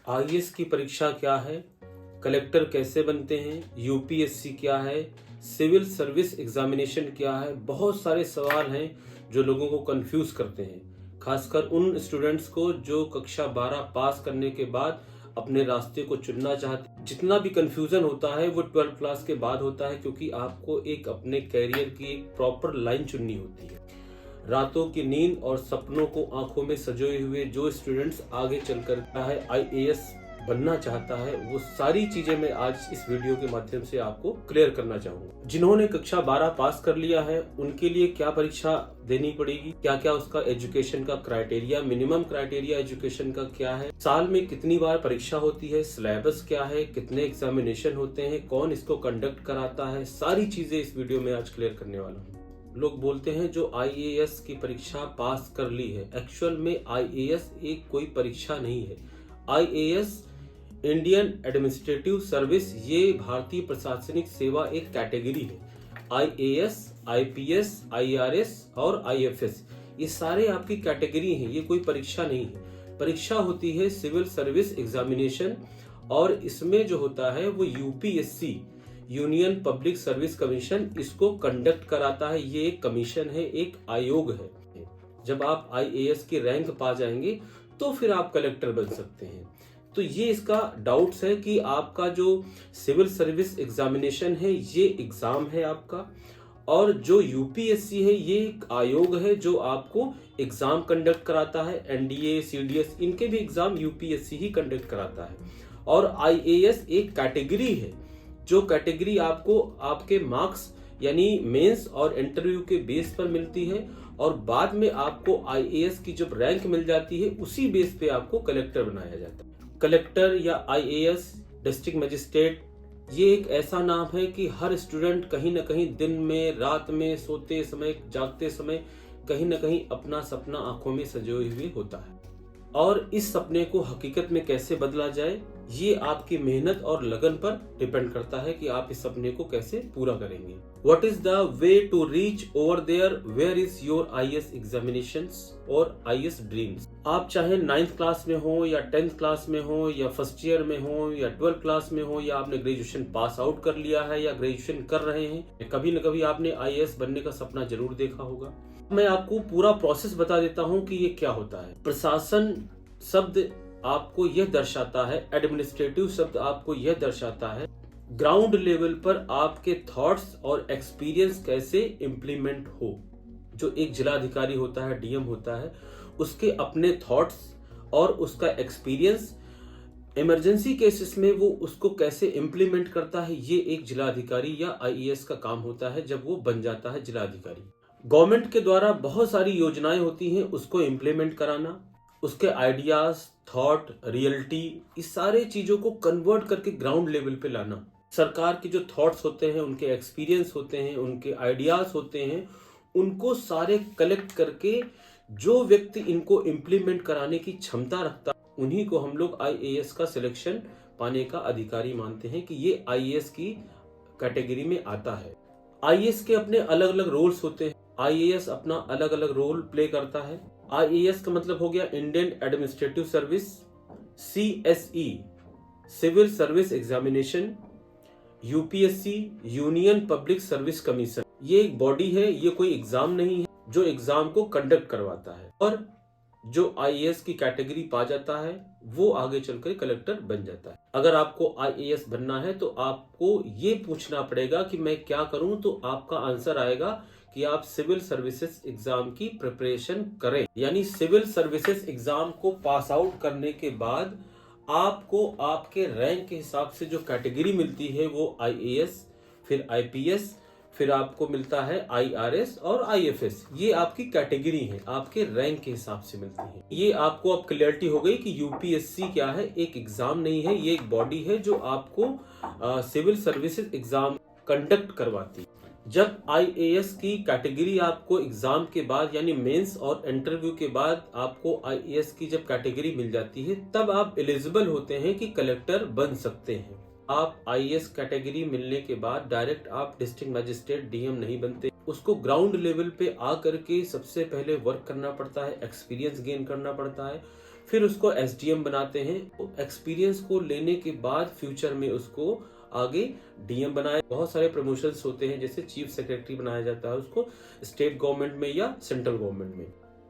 IAS की परीक्षा क्या है, कलेक्टर कैसे बनते हैं, यूपीएससी क्या है, सिविल सर्विस एग्जामिनेशन क्या है। बहुत सारे सवाल हैं जो लोगों को कंफ्यूज करते हैं, खासकर उन स्टूडेंट्स को जो कक्षा 12 पास करने के बाद अपने रास्ते को चुनना चाहते हैं। जितना भी कंफ्यूजन होता है वो 12th क्लास के बाद होता है, क्योंकि आपको एक अपने कैरियर की एक प्रॉपर लाइन चुननी होती है। रातों की नींद और सपनों को आंखों में सजोए हुए जो स्टूडेंट्स आगे चलकर है आईएएस बनना चाहता है, वो सारी चीजें मैं आज इस वीडियो के माध्यम से आपको क्लियर करना चाहूंगा। जिन्होंने कक्षा 12 पास कर लिया है उनके लिए क्या परीक्षा देनी पड़ेगी, क्या क्या उसका एजुकेशन का क्राइटेरिया, मिनिमम क्राइटेरिया एजुकेशन का क्या है, साल में कितनी बार परीक्षा होती है, सिलेबस क्या है, कितने एग्जामिनेशन होते हैं, कौन इसको कंडक्ट कराता है, सारी चीजें इस वीडियो में आज क्लियर करने वाला हूँ। लोग बोलते हैं जो आईएएस की परीक्षा पास कर ली है, एक्चुअल में आईएएस एक कोई परीक्षा नहीं है। आईएएस इंडियन एडमिनिस्ट्रेटिव सर्विस, ये भारतीय प्रशासनिक सेवा एक कैटेगरी है। आईएएस, आईपीएस, आईआरएस और आईएफएस, ये सारे आपकी कैटेगरी हैं, ये कोई परीक्षा नहीं है। परीक्षा होती है सिविल सर्विस एग्जामिनेशन, और इसमें जो होता है वो UPSC, union public service commission, इसको कंडक्ट कराता है। ये एक कमीशन है, एक आयोग है। जब आप आईएएस की रैंक पा जाएंगे तो फिर आप कलेक्टर बन सकते हैं। तो ये इसका डाउट्स है कि आपका जो सिविल सर्विस एग्जामिनेशन है ये एग्जाम है आपका, और जो यूपीएससी है ये एक आयोग है जो आपको एग्जाम कंडक्ट कराता है। एनडीए, सीडीएस, इनके भी एग्जाम यूपीएससी ही कंडक्ट कराता है। और आईएएस एक कैटेगरी है, जो कैटेगरी आपको आपके मार्क्स यानी मेंस और इंटरव्यू के बेस पर मिलती है, और बाद में आपको आईएएस की जब रैंक मिल जाती है उसी बेस पे आपको कलेक्टर बनाया जाता है। कलेक्टर या आईएएस, डिस्ट्रिक्ट मजिस्ट्रेट, ये एक ऐसा नाम है कि हर स्टूडेंट कहीं ना कहीं दिन में, रात में, सोते समय, जागते समय कहीं ना कहीं अपना सपना आंखों में सजोए हुए होता है। और इस सपने को हकीकत में कैसे बदला जाए, ये आपकी मेहनत और लगन पर डिपेंड करता है कि आप इस सपने को कैसे पूरा करेंगे। What is the way to reach over there? Where is your IAS examinations और IAS dreams? आप चाहे 9th क्लास में हो या 10th क्लास में हो या फर्स्ट ईयर में हो या 12th क्लास में हो, या आपने ग्रेजुएशन पास आउट कर लिया है या ग्रेजुएशन कर रहे हैं, कभी न कभी आपने IAS बनने का सपना जरूर देखा होगा। मैं आपको पूरा प्रोसेस बता देता हूँ कि ये क्या होता है। प्रशासन शब्द आपको यह दर्शाता है, एडमिनिस्ट्रेटिव शब्द आपको यह दर्शाता है ग्राउंड लेवल पर आपके थॉट्स और एक्सपीरियंस कैसे इम्प्लीमेंट हो। जो एक जिलाधिकारी होता है, डीएम होता है, उसके अपने थॉट्स और उसका एक्सपीरियंस इमरजेंसी केसेस में वो उसको कैसे इम्प्लीमेंट करता है, ये एक जिलाधिकारी या आईएएस का काम होता है जब वो बन जाता है जिलाधिकारी। गवर्नमेंट के द्वारा बहुत सारी योजनाएं होती हैं, उसको इम्प्लीमेंट कराना, उसके आइडियाज, थॉट, रियलिटी, इस सारे चीजों को कन्वर्ट करके ग्राउंड लेवल पे लाना। सरकार के जो थॉट्स होते हैं, उनके एक्सपीरियंस होते हैं, उनके आइडियाज होते हैं, उनको सारे कलेक्ट करके जो व्यक्ति इनको इम्प्लीमेंट कराने की क्षमता रखता है, उन्हीं को हम लोग आईएएस का सिलेक्शन पाने का अधिकारी मानते हैं कि ये आईएएस की कैटेगरी में आता है। आईएएस के अपने अलग अलग रोल्स होते हैं, आईएएस अपना अलग अलग रोल प्ले करता है। आईएएस का मतलब हो गया Indian administrative service, CSE civil service examination, UPSC union public service commission, ये एक बॉडी है, ये कोई एग्जाम नहीं है, जो एग्जाम को कंडक्ट करवाता है। और जो आईएएस की कैटेगरी पा जाता है वो आगे चलकर कलेक्टर बन जाता है। अगर आपको आईएएस बनना है तो आपको ये पूछना पड़ेगा कि मैं क्या करूं, तो आपका आंसर आएगा कि आप सिविल सर्विसेज एग्जाम की प्रिपरेशन करें। यानी सिविल सर्विसेज एग्जाम को पास आउट करने के बाद आपको आपके रैंक के हिसाब से जो कैटेगरी मिलती है वो आईएएस, फिर आईपीएस, फिर आपको मिलता है आईआरएस और आईएफएस। ये आपकी कैटेगरी है, आपके रैंक के हिसाब से मिलती है। ये आपको अब क्लियरिटी हो गई कि यूपीएससी क्या है, एक एग्जाम नहीं है, ये एक बॉडी है जो आपको सिविल सर्विसेज एग्जाम कंडक्ट करवाती है। जब आईएएस की कैटेगरी आपको एग्जाम के बाद यानी मेंस और इंटरव्यू के बाद आपको आईएएस की जब कैटेगरी मिल जाती है, तब आप एलिजिबल होते हैं कि कलेक्टर बन सकते हैं। आप आईएएस कैटेगरी मिलने के बाद डायरेक्ट आप डिस्ट्रिक्ट मजिस्ट्रेट, डीएम नहीं बनते। उसको ग्राउंड लेवल पे आ करके सबसे पहले वर्क करना पड़ता है, एक्सपीरियंस गेन करना पड़ता है, फिर उसको एसडीएम बनाते हैं। एक्सपीरियंस को लेने के बाद फ्यूचर में उसको आगे डीएम बनाए। बहुत सारे प्रमोशंस होते हैं, जैसे चीफ सेक्रेटरी बनाया जाता है उसको स्टेट गवर्नमेंट में या सेंट्रल गवर्नमेंट में।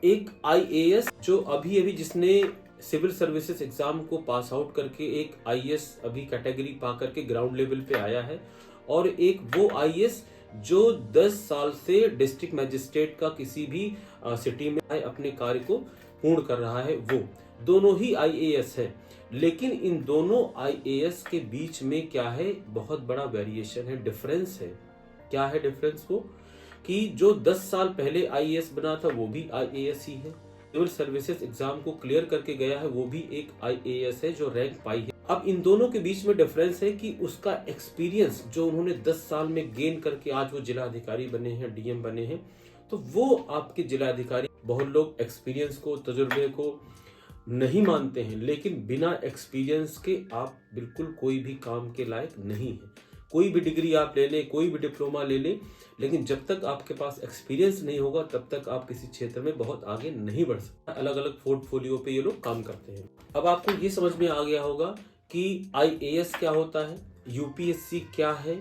एक आईएएस जो अभी जिसने सिविल सर्विसेज एग्जाम को पास आउट करके एक आईएएस अभी कैटेगरी पा करके ग्राउंड लेवल पे आया है, और एक वो आईएएस जो 10 साल से डिस्ट्रिक्ट मजिस्ट्रेट का किसी भी सिटी में अपने कार्य को पूर्ण कर रहा है, वो दोनों ही आईएएस है। लेकिन इन दोनों आईएएस के बीच में क्या है, बहुत बड़ा वेरिएशन है, डिफरेंस है। क्या है डिफरेंस? वो कि जो 10 साल पहले आईएएस बना था वो भी आईएएस ही है, सिविल सर्विसेज एग्जाम को क्लियर करके गया है वो भी एक आईएएस है जो रैंक पाई है। अब इन दोनों के बीच में डिफरेंस है कि उसका एक्सपीरियंस जो उन्होंने 10 साल में गेन करके आज वो जिला अधिकारी बने हैं, डीएम बने हैं, तो वो आपके जिला अधिकारी। बहुत लोग एक्सपीरियंस को, तजुर्बे को नहीं मानते हैं, लेकिन बिना एक्सपीरियंस के आप बिल्कुल कोई भी काम के लायक नहीं है। कोई भी डिग्री आप ले लें, कोई भी डिप्लोमा ले लें, लेकिन जब तक आपके पास एक्सपीरियंस नहीं होगा तब तक आप किसी क्षेत्र में बहुत आगे नहीं बढ़ सकते। अलग अलग पोर्टफोलियो पे ये लोग काम करते हैं। अब आपको ये समझ में आ गया होगा कि आईएएस क्या होता है, यूपीएससी क्या है,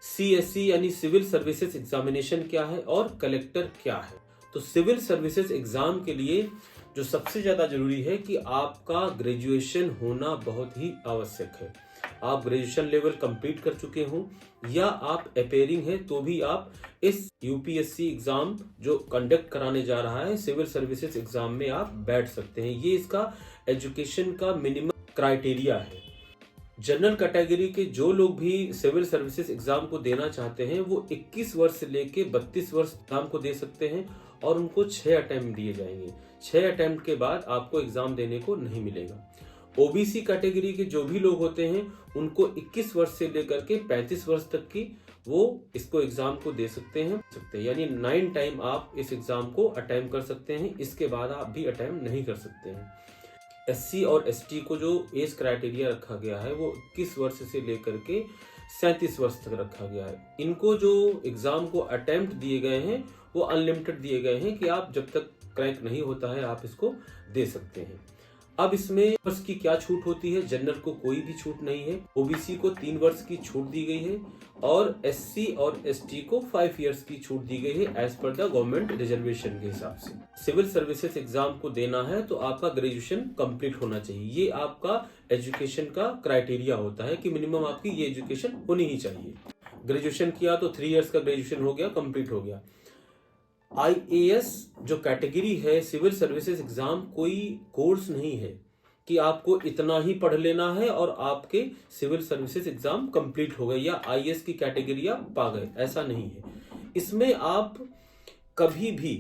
सीएससी यानी सिविल सर्विसेज एग्जामिनेशन क्या है, और कलेक्टर क्या है। तो सिविल सर्विसेज एग्जाम के लिए जो सबसे ज्यादा जरूरी है कि आपका ग्रेजुएशन होना बहुत ही आवश्यक है। आप ग्रेजुएशन लेवल कंप्लीट कर चुके हो या आप अपेयरिंग है तो भी आप इस यूपीएससी एग्जाम जो कंडक्ट कराने जा रहा है सिविल सर्विसेज एग्जाम में आप बैठ सकते हैं। ये इसका एजुकेशन का मिनिमम क्राइटेरिया है। जनरल कैटेगरी के जो लोग भी सिविल सर्विसेज एग्जाम को देना चाहते हैं वो 21 वर्ष से लेके 32 वर्ष एग्जाम को दे सकते हैं, और उनको 6 अटेम्प्ट दिए जाएंगे। 6 अटेम्प्ट के बाद आपको एग्जाम देने को नहीं मिलेगा। ओबीसी कैटेगरी के जो भी लोग होते हैं उनको 21 वर्ष से लेकर के 35 वर्ष तक की वो इसको एग्जाम को दे सकते हैं, यानी 9 टाइम आप इस एग्जाम को अटेम्प्ट कर सकते हैं। इसके बाद आप भी अटेम्प्ट नहीं कर सकते हैं। एससी और एसटी को जो एज क्राइटेरिया रखा गया है वो 21 वर्ष से लेकर के 37 वर्ष तक रखा गया है। इनको जो एग्जाम को अटेम्प्ट दिए गए हैं वो अनलिमिटेड दिए गए हैं कि आप जब तक क्रैक नहीं होता है आप इसको दे सकते हैं। अब इसमें वर्ष की क्या छूट होती है? जनरल को कोई भी छूट नहीं है, ओबीसी को 3 वर्ष की छूट दी गई है, और एससी और एसटी को 5 इयर्स की छूट दी गई है as per the government reservation के हिसाब से। सिविल सर्विसेज एग्जाम को देना है तो आपका ग्रेजुएशन कंप्लीट होना चाहिए। ये आपका एजुकेशन का क्राइटेरिया होता है कि मिनिमम आपकी ये एजुकेशन होनी ही चाहिए। ग्रेजुएशन किया तो 3 इयर्स का ग्रेजुएशन हो गया, कंप्लीट हो गया। आईएएस जो कैटेगरी है सिविल सर्विसेज एग्जाम कोई कोर्स नहीं है कि आपको इतना ही पढ़ लेना है और आपके सिविल सर्विसेज एग्जाम कंप्लीट हो गए या आईएएस की कैटेगरी आप पा गए, ऐसा नहीं है। इसमें आप कभी भी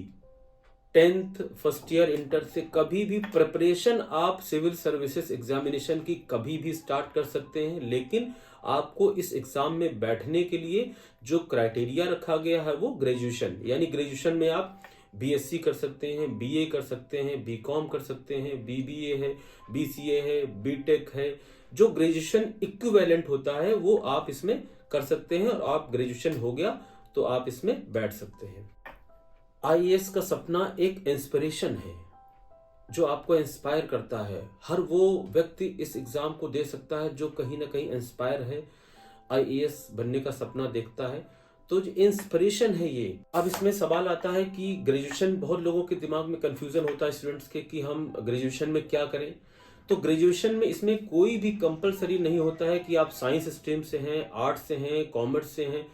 10th फर्स्ट ईयर इंटर से कभी भी प्रिपरेशन आप सिविल सर्विसेज एग्जामिनेशन की कभी भी स्टार्ट कर सकते हैं, लेकिन आपको इस एग्जाम में बैठने के लिए जो क्राइटेरिया रखा गया है वो ग्रेजुएशन, यानी ग्रेजुएशन में आप बीएससी कर सकते हैं, बीए कर सकते हैं, बीकॉम कर सकते हैं, बीबीए है, बीसीए है, बीटेक है। जो ग्रेजुएशन इक्विवेलेंट होता है वो आप इसमें कर सकते हैं, और आप ग्रेजुएशन हो गया तो आप इसमें बैठ सकते हैं। आईएएस का सपना एक इंस्पिरेशन है जो आपको इंस्पायर करता है। हर वो व्यक्ति इस एग्जाम को दे सकता है जो कहीं ना कहीं इंस्पायर है, आईएएस बनने का सपना देखता है, तो जो इंस्पिरेशन है ये। अब इसमें सवाल आता है कि ग्रेजुएशन, बहुत लोगों के दिमाग में कंफ्यूजन होता है स्टूडेंट्स के कि हम ग्रेजुएशन में क्या करें। तो ग्रेजुएशन में इसमें कोई भी कंपलसरी नहीं होता है कि आप साइंस स्ट्रीम से हैं, आर्ट्स से हैं, कॉमर्स से हैं,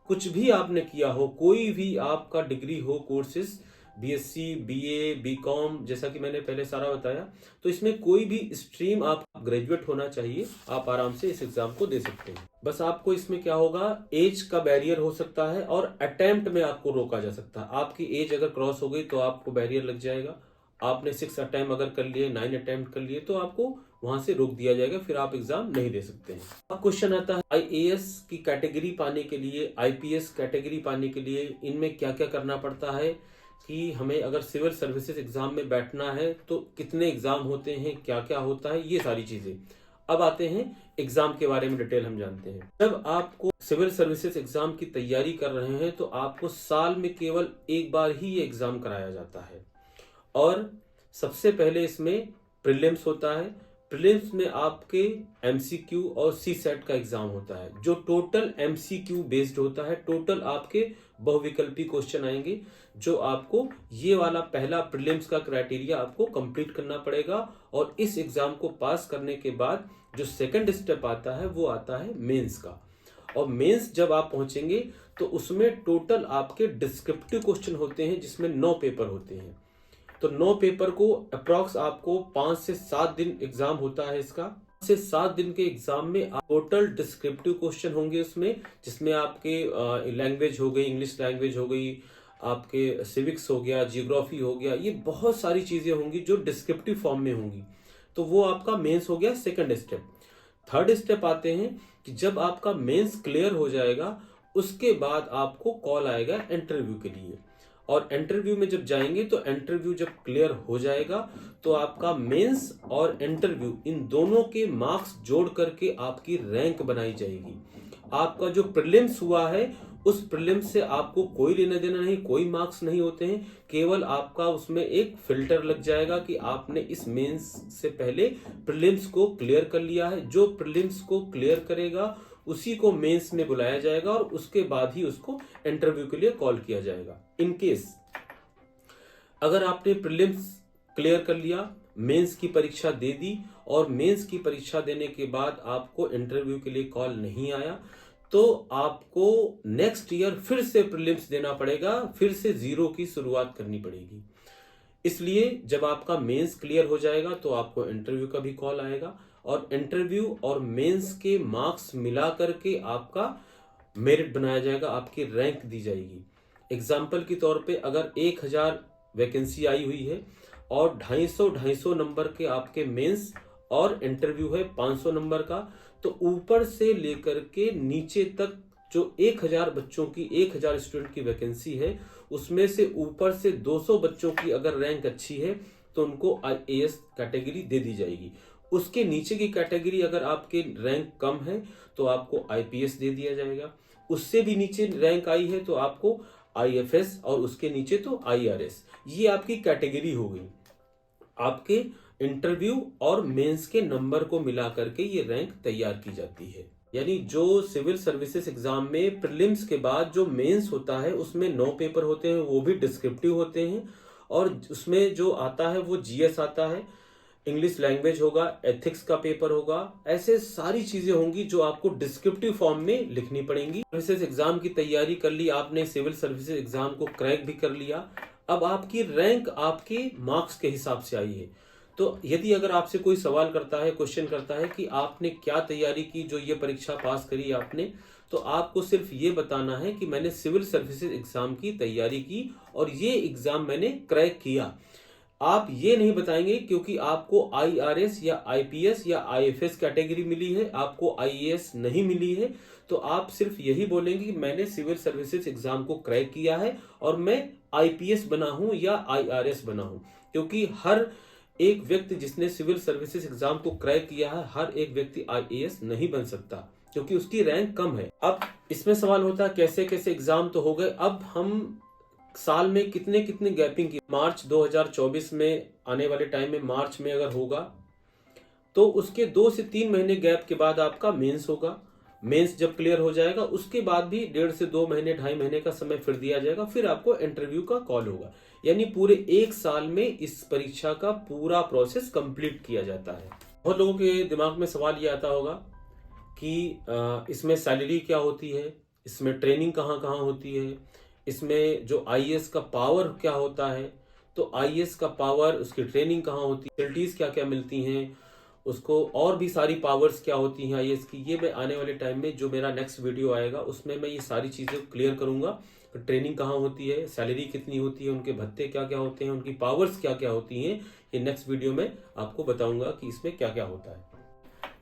कुछ भी आपने किया हो, कोई भी आपका डिग्री हो, कोर्सेज बीएससी, बीए, बीकॉम, जैसा कि मैंने पहले सारा बताया, तो इसमें कोई भी स्ट्रीम आप ग्रेजुएट होना चाहिए, आप आराम से इस एग्जाम को दे सकते हैं। बस आपको इसमें क्या होगा, एज का बैरियर हो सकता है और अटेम्प्ट में आपको रोका जा सकता है। आपकी एज अगर क्रॉस हो गई तो आपको बैरियर लग जाएगा। आपने 6 अटेम्प्ट अगर कर लिए, 9 अटेम्प्ट कर लिए, तो आपको वहां से रोक दिया जाएगा, फिर आप एग्जाम नहीं दे सकते हैं। अब क्वेश्चन आता है आईएएस की कैटेगरी पाने के लिए, आईपीएस कैटेगरी पाने के लिए इनमें क्या क्या करना पड़ता है, कि हमें अगर सिविल सर्विसेज एग्जाम में बैठना है तो कितने एग्जाम होते हैं, क्या क्या होता है, ये सारी चीजें। अब आते हैं एग्जाम के बारे में डिटेल हम जानते हैं। जब आपको सिविल सर्विसेज एग्जाम की तैयारी कर रहे हैं तो आपको साल में केवल एक बार ही ये एग्जाम कराया जाता है, और सबसे पहले इसमें प्रीलिम्स होता है। प्रीलिम्स में आपके एमसीक्यू और सी सेट का एग्जाम होता है, जो टोटल एमसीक्यू बेस्ड होता है। टोटल आपके बहुविकल्पी क्वेश्चन आएंगे, जो आपको ये वाला पहला प्रीलिम्स का क्राइटेरिया आपको कंप्लीट करना पड़ेगा। और इस एग्जाम को पास करने के बाद जो सेकंड स्टेप आता है वो आता है मेंस का। और मेंस जब आप पहुंचेंगे तो उसमें टोटल आपके डिस्क्रिप्टिव क्वेश्चन होते हैं, जिसमें 9 पेपर होते हैं। तो 9 पेपर को अप्रॉक्स आपको 5 से 7 दिन एग्जाम होता है। इसका 5 से 7 दिन के एग्जाम में टोटल डिस्क्रिप्टिव क्वेश्चन होंगे उसमें, जिसमें आपके लैंग्वेज हो गई, इंग्लिश लैंग्वेज हो गई, आपके सिविक्स हो गया, जियोग्राफी हो गया, ये बहुत सारी चीजें होंगी जो डिस्क्रिप्टिव फॉर्म में होंगी। तो वो आपका मेंस हो गया सेकंड स्टेप। थर्ड स्टेप आते हैं कि जब आपका मेंस क्लियर हो जाएगा उसके बाद आपको कॉल आएगा इंटरव्यू के लिए। और इंटरव्यू में जब जाएंगे तो इंटरव्यू जब क्लियर हो जाएगा तो आपका मेंस और इंटरव्यू इन दोनों के मार्क्स जोड़ करके आपकी रैंक बनाई जाएगी। आपका जो प्रीलिम्स हुआ है उस प्रीलिम्स से आपको कोई लेना देना नहीं, कोई मार्क्स नहीं होते हैं। केवल आपका उसमें एक फिल्टर लग जाएगा कि आपने इस मेंस से पहले प्रीलिम्स को क्लियर कर लिया है। जो प्रीलिम्स को क्लियर करेगा उसी को मेंस में बुलाया जाएगा और उसके बाद ही उसको इंटरव्यू के लिए कॉल किया जाएगा। इन केस अगर आपने प्रीलिम्स क्लियर कर लिया, मेंस की परीक्षा दे दी और मेंस की परीक्षा देने के बाद आपको इंटरव्यू के लिए कॉल नहीं आया, तो आपको नेक्स्ट ईयर फिर से प्रीलिम्स देना पड़ेगा, फिर से जीरो की शुरुआत करनी पड़ेगी। इसलिए जब आपका मेंस क्लियर हो जाएगा तो आपको इंटरव्यू का भी कॉल आएगा और इंटरव्यू और मेंस के मार्क्स मिला करके आपका मेरिट बनाया जाएगा, आपकी रैंक दी जाएगी। एग्जाम्पल के तौर पे अगर 1000 वैकेंसी आई हुई है और 250 नंबर के आपके मेंस और इंटरव्यू है 500 नंबर का, तो ऊपर से लेकर के नीचे तक जो 1000 बच्चों की 1000 स्टूडेंट की वैकेंसी है, उसमें से ऊपर से 200 बच्चों की अगर रैंक अच्छी है तो उनको आईएएस कैटेगरी दे दी जाएगी। उसके नीचे की कैटेगरी अगर आपके रैंक कम है तो आपको आईपीएस दे दिया जाएगा। उससे भी नीचे रैंक आई है तो आपको आईएफएस और उसके नीचे तो आईआरएस। ये आपकी कैटेगरी हो गई। आपके इंटरव्यू और मेंस के नंबर को मिला करके ये रैंक तैयार की जाती है। यानी जो सिविल सर्विसेज एग्जाम में प्रीलिम्स के बाद जो मेंस होता है उसमें 9 पेपर होते हैं, वो भी डिस्क्रिप्टिव होते हैं। और उसमें जो आता है वो जीएस आता है, इंग्लिश लैंग्वेज होगा, एथिक्स का पेपर होगा, ऐसे सारी चीजें होंगी जो आपको डिस्क्रिप्टिव फॉर्म में लिखनी पड़ेंगी। सर्विसेज एग्जाम की तैयारी कर ली आपने, सिविल सर्विसेज एग्जाम को क्रैक भी कर लिया, अब आपकी रैंक आपके मार्क्स के हिसाब से आई है। तो यदि अगर आपसे कोई सवाल करता है, क्वेश्चन करता है कि आपने क्या तैयारी की जो ये परीक्षा पास करी आपने, तो आपको सिर्फ ये बताना है कि मैंने सिविल सर्विसेज एग्जाम की तैयारी की और ये एग्जाम मैंने क्रैक किया। आप ये नहीं बताएंगे क्योंकि आपको आईआरएस या आईपीएस या आईएफएस कैटेगरी मिली है, आपको आईएएस नहीं मिली है, तो आप सिर्फ यही बोलेंगे कि मैंने सिविल सर्विसेज एग्जाम को क्रैक किया है और मैं आईपीएस बना हूं या आईआरएस बना हूं। क्योंकि हर एक व्यक्ति जिसने सिविल सर्विसेज एग्जाम को क्रैक किया है, हर एक व्यक्ति आईएएस नहीं बन सकता क्योंकि उसकी रैंक कम है। अब इसमें सवाल होता है कैसे कैसे एग्जाम तो हो गए, अब हम साल में कितने कितने गैपिंग की। मार्च 2024 में आने वाले टाइम में मार्च में अगर होगा तो उसके 2 से 3 महीने गैप के बाद आपका मेंस होगा। मेंस जब क्लियर हो जाएगा उसके बाद भी 1.5 से 2 महीने 2.5 महीने का समय फिर दिया जाएगा, फिर आपको इंटरव्यू का कॉल होगा। यानी पूरे 1 साल में इस परीक्षा का पूरा प्रोसेस कंप्लीट किया जाता है। बहुत लोगों के दिमाग में सवाल ये आता होगा कि इसमें सैलरी क्या होती है, इसमें ट्रेनिंग कहाँ कहाँ होती है, इसमें जो आईएएस का पावर क्या होता है, तो आईएएस का पावर उसकी ट्रेनिंग कहाँ होती है, फैसिलिटीज क्या क्या मिलती हैं उसको, और भी सारी पावर्स क्या होती हैं आईएएस की। ये मैं आने वाले टाइम में जो मेरा नेक्स्ट वीडियो आएगा उसमें मैं ये सारी चीजें क्लियर करूंगा। तो ट्रेनिंग कहाँ होती है, सैलरी कितनी होती है, उनके भत्ते क्या क्या होते हैं, उनकी पावर्स क्या क्या होती हैं, ये नेक्स्ट वीडियो में आपको बताऊंगा कि इसमें क्या क्या होता है।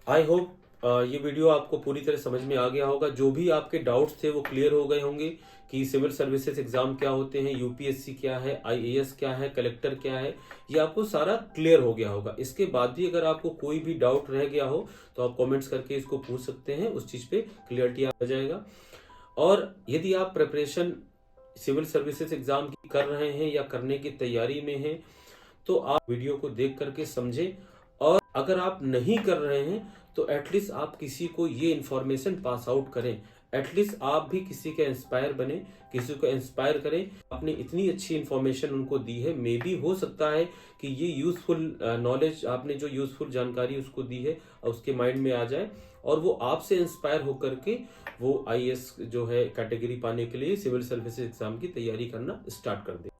आई होप ये वीडियो आपको पूरी तरह समझ में आ गया होगा। जो भी आपके डाउट्स थे वो क्लियर हो गए होंगे कि सिविल सर्विसेज एग्जाम क्या होते हैं, यूपीएससी क्या है, आईएएस क्या है, कलेक्टर क्या है, ये आपको सारा क्लियर हो गया होगा। इसके बाद भी अगर आपको कोई भी डाउट रह गया हो तो आप कमेंट्स करके इसको पूछ सकते हैं, उस चीज पे क्लियरिटी आ जाएगा। और यदि आप प्रिपरेशन सिविल सर्विसेज एग्जाम की कर रहे हैं या करने की तैयारी में हैं तो आप वीडियो को देख करके समझें, और अगर आप नहीं कर रहे हैं तो एटलीस्ट आप किसी को ये इन्फॉर्मेशन पास आउट करें, एटलीस्ट आप भी किसी के इंस्पायर बने, किसी को इंस्पायर करें। आपने इतनी अच्छी इन्फॉर्मेशन उनको दी है, मे भी हो सकता है कि ये यूजफुल नॉलेज, आपने जो यूजफुल जानकारी उसको दी है उसके माइंड में आ जाए, और वो आपसे इंस्पायर होकर के वो आईएएस जो है कैटेगरी पाने के लिए सिविल सर्विसेज एग्जाम की तैयारी करना स्टार्ट कर दे।